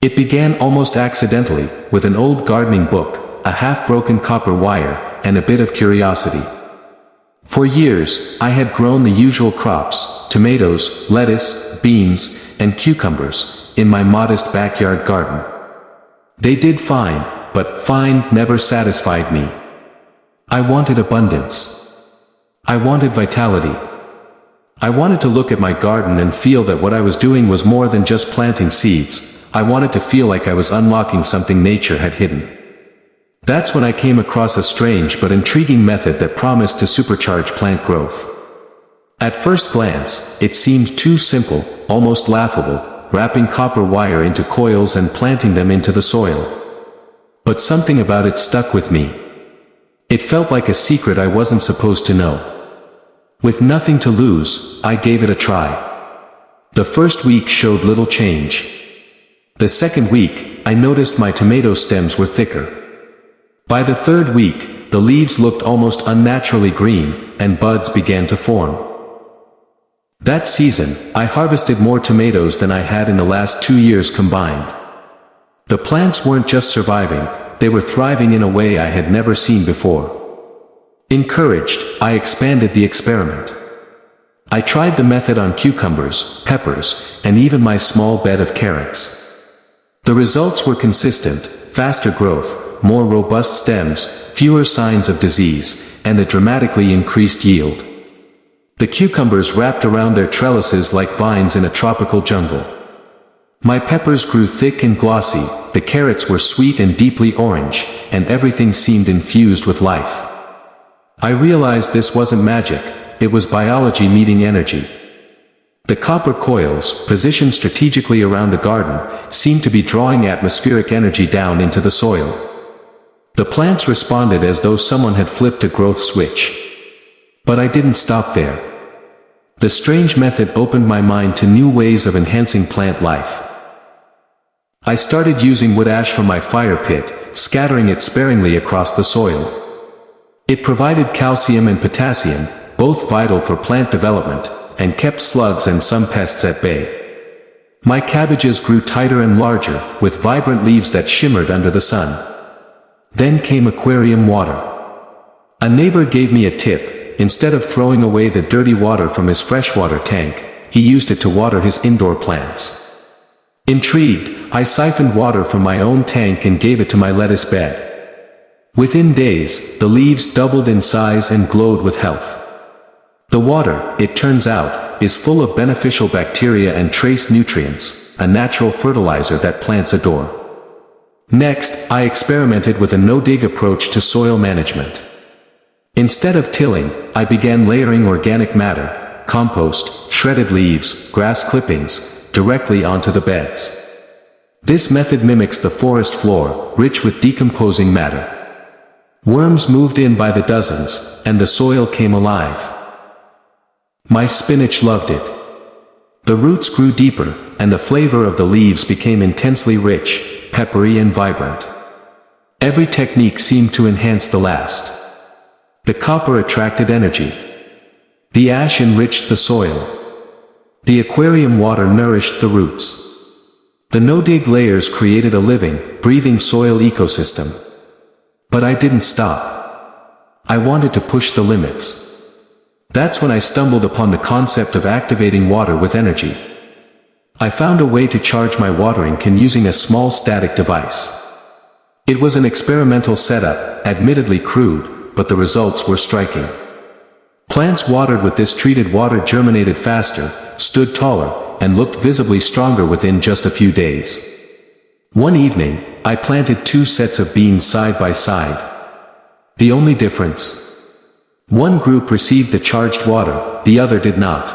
It began almost accidentally, with an old gardening book, a half-broken copper wire, and a bit of curiosity. For years, I had grown the usual crops, tomatoes, lettuce, beans, and cucumbers, in my modest backyard garden. They did fine, but fine never satisfied me. I wanted abundance. I wanted vitality. I wanted to look at my garden and feel that what I was doing was more than just planting seeds. I wanted to feel like I was unlocking something nature had hidden. That's when I came across a strange but intriguing method that promised to supercharge plant growth. At first glance, it seemed too simple, almost laughable, wrapping copper wire into coils and planting them into the soil. But something about it stuck with me. It felt like a secret I wasn't supposed to know. With nothing to lose, I gave it a try. The first week showed little change. The second week, I noticed my tomato stems were thicker. By the third week, the leaves looked almost unnaturally green, and buds began to form. That season, I harvested more tomatoes than I had in the last 2 years combined. The plants weren't just surviving, they were thriving in a way I had never seen before. Encouraged, I expanded the experiment. I tried the method on cucumbers, peppers, and even my small bed of carrots. The results were consistent: faster growth, more robust stems, fewer signs of disease, and a dramatically increased yield. The cucumbers wrapped around their trellises like vines in a tropical jungle. My peppers grew thick and glossy, the carrots were sweet and deeply orange, and everything seemed infused with life. I realized this wasn't magic, it was biology meeting energy. The copper coils, positioned strategically around the garden, seemed to be drawing atmospheric energy down into the soil. The plants responded as though someone had flipped a growth switch. But I didn't stop there. The strange method opened my mind to new ways of enhancing plant life. I started using wood ash from my fire pit, scattering it sparingly across the soil. It provided calcium and potassium, both vital for plant development, and kept slugs and some pests at bay. My cabbages grew tighter and larger, with vibrant leaves that shimmered under the sun. Then came aquarium water. A neighbor gave me a tip: instead of throwing away the dirty water from his freshwater tank, he used it to water his indoor plants. Intrigued, I siphoned water from my own tank and gave it to my lettuce bed. Within days, the leaves doubled in size and glowed with health. The water, it turns out, is full of beneficial bacteria and trace nutrients, a natural fertilizer that plants adore. Next, I experimented with a no-dig approach to soil management. Instead of tilling, I began layering organic matter, compost, shredded leaves, grass clippings, directly onto the beds. This method mimics the forest floor, rich with decomposing matter. Worms moved in by the dozens, and the soil came alive. My spinach loved it. The roots grew deeper, and the flavor of the leaves became intensely rich, peppery and vibrant. Every technique seemed to enhance the last. The copper attracted energy. The ash enriched the soil. The aquarium water nourished the roots. The no-dig layers created a living, breathing soil ecosystem. But I didn't stop. I wanted to push the limits. That's when I stumbled upon the concept of activating water with energy. I found a way to charge my watering can using a small static device. It was an experimental setup, admittedly crude, but the results were striking. Plants watered with this treated water germinated faster, stood taller, and looked visibly stronger within just a few days. One evening, I planted 2 sets of beans side by side. The only difference: one group received the charged water, the other did not.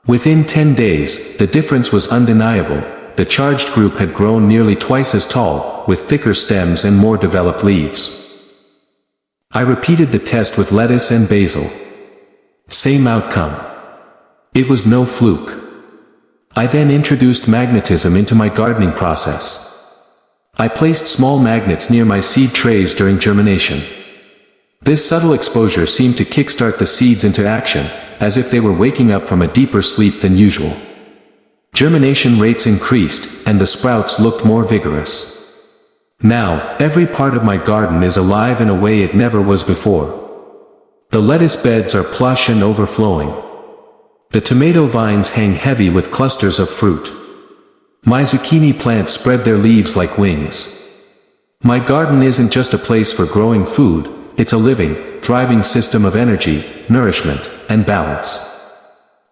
Within 10 days, the difference was undeniable. The charged group had grown nearly twice as tall, with thicker stems and more developed leaves. I repeated the test with lettuce and basil. Same outcome. It was no fluke. I then introduced magnetism into my gardening process. I placed small magnets near my seed trays during germination. This subtle exposure seemed to kickstart the seeds into action, as if they were waking up from a deeper sleep than usual. Germination rates increased, and the sprouts looked more vigorous. Now, every part of my garden is alive in a way it never was before. The lettuce beds are plush and overflowing. The tomato vines hang heavy with clusters of fruit. My zucchini plants spread their leaves like wings. My garden isn't just a place for growing food, it's a living, thriving system of energy, nourishment, and balance.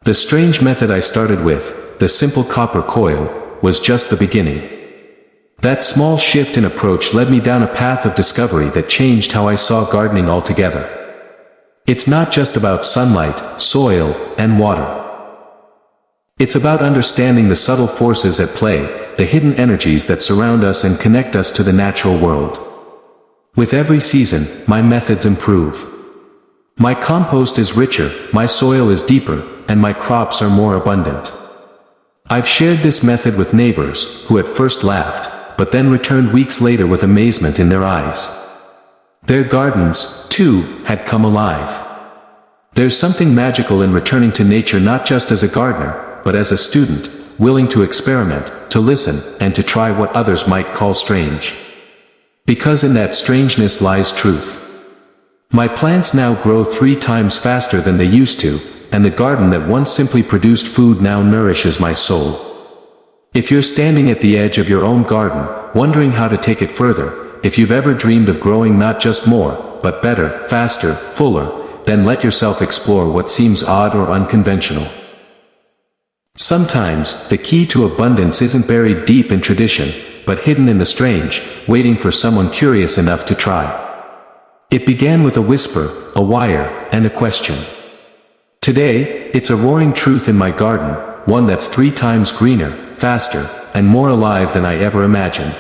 The strange method I started with, the simple copper coil, was just the beginning. That small shift in approach led me down a path of discovery that changed how I saw gardening altogether. It's not just about sunlight, soil, and water. It's about understanding the subtle forces at play, the hidden energies that surround us and connect us to the natural world. With every season, my methods improve. My compost is richer, my soil is deeper, and my crops are more abundant. I've shared this method with neighbors, who at first laughed, but then returned weeks later with amazement in their eyes. Their gardens, too, had come alive. There's something magical in returning to nature not just as a gardener, but as a student, willing to experiment, to listen, and to try what others might call strange. Because in that strangeness lies truth. My plants now grow 3 times faster than they used to, and the garden that once simply produced food now nourishes my soul. If you're standing at the edge of your own garden, wondering how to take it further, if you've ever dreamed of growing not just more, but better, faster, fuller, then let yourself explore what seems odd or unconventional. Sometimes, the key to abundance isn't buried deep in tradition, but hidden in the strange, waiting for someone curious enough to try. It began with a whisper, a wire, and a question. Today, it's a roaring truth in my garden, one that's 3 times greener, faster, and more alive than I ever imagined.